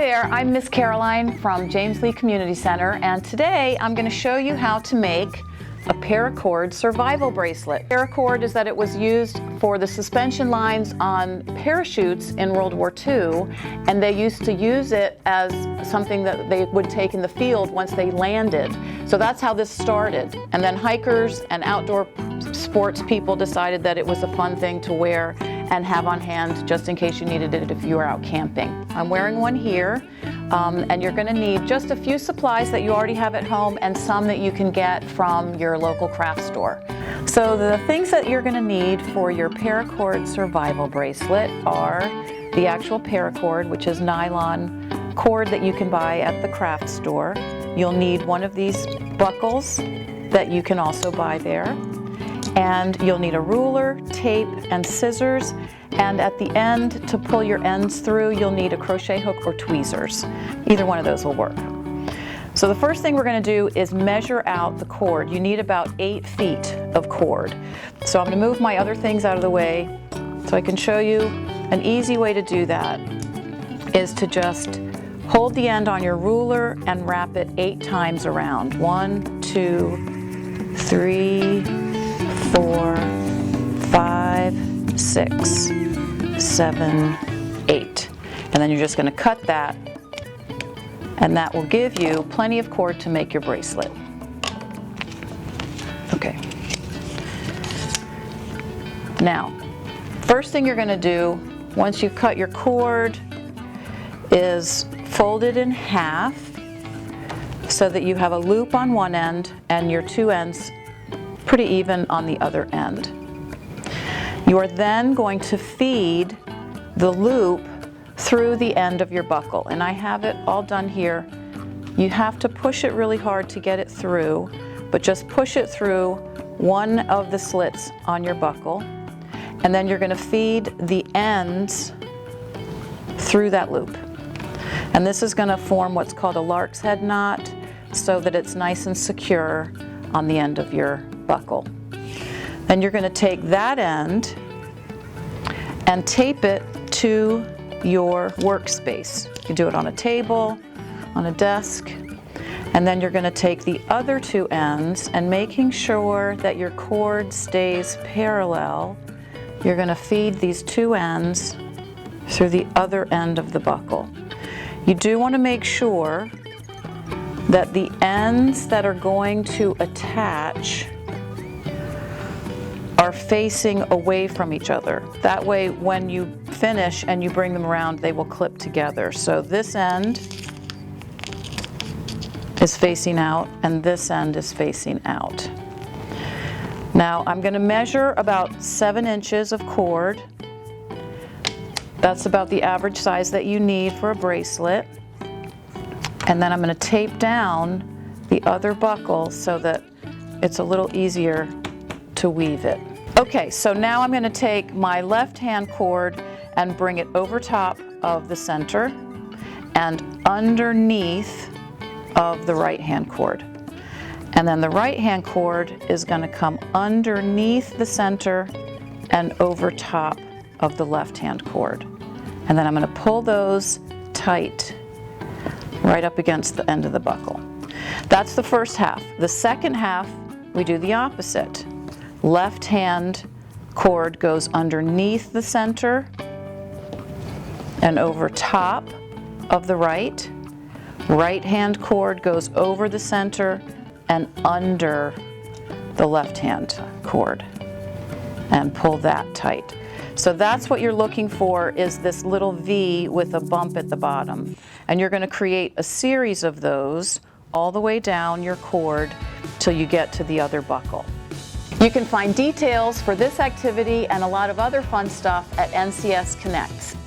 there, I'm Miss Caroline from James Lee Community Center, and today I'm going to show you how to make a paracord survival bracelet. Paracord is that it was used for the suspension lines on parachutes in World War II, and they used to use it as something that they would take in the field once they landed. So that's how this started. And then hikers and outdoor sports people decided that it was a fun thing to wear and have on hand just in case you needed it if you were out camping. I'm wearing one here, and you're going to need just a few supplies that you already have at home and some that you can get from your local craft store. So the things that you're going to need for your paracord survival bracelet are the actual paracord, which is nylon cord that you can buy at the craft store. You'll need one of these buckles that you can also buy there. And you'll need a ruler, tape, and scissors. And at the end, to pull your ends through, you'll need a crochet hook or tweezers. Either one of those will work. So the first thing we're going to do is measure out the cord. You need about 8 feet of cord. So I'm going to move my other things out of the way so I can show you an easy way to do that is to just hold the end on your ruler and wrap it 8 times around. 1, 2, 3, 4, 5, 6, 7, 8. And then you're just going to cut that, and that will give you plenty of cord to make your bracelet. Okay. Now, first thing you're going to do once you've cut your cord is fold it in half so that you have a loop on one end and your 2 ends pretty even on the other end. You are then going to feed the loop through the end of your buckle, and I have it all done here. You have to push it really hard to get it through, but just push it through one of the slits on your buckle, and then you're going to feed the ends through that loop. And this is going to form what's called a lark's head knot so that it's nice and secure on the end of your buckle. Then you're going to take that end and tape it to your workspace. You can do it on a table, on a desk, and then you're going to take the other 2 ends and making sure that your cord stays parallel, you're going to feed these 2 ends through the other end of the buckle. You do want to make sure that the ends that are going to attach are facing away from each other. That way, when you finish and you bring them around, they will clip together. So this end is facing out and this end is facing out. Now I'm going to measure about 7 inches of cord. That's about the average size that you need for a bracelet. And then I'm going to tape down the other buckle so that it's a little easier to weave it. Okay, so now I'm going to take my left hand cord and bring it over top of the center and underneath of the right hand cord. And then the right hand cord is going to come underneath the center and over top of the left hand cord. And then I'm going to pull those tight right up against the end of the buckle. That's the first half. The second half, we do the opposite. Left hand cord goes underneath the center and over top of the right. Right hand cord goes over the center and under the left hand cord. And pull that tight. So that's what you're looking for, is this little V with a bump at the bottom. And you're going to create a series of those all the way down your cord till you get to the other buckle. You can find details for this activity and a lot of other fun stuff at NCS Connects.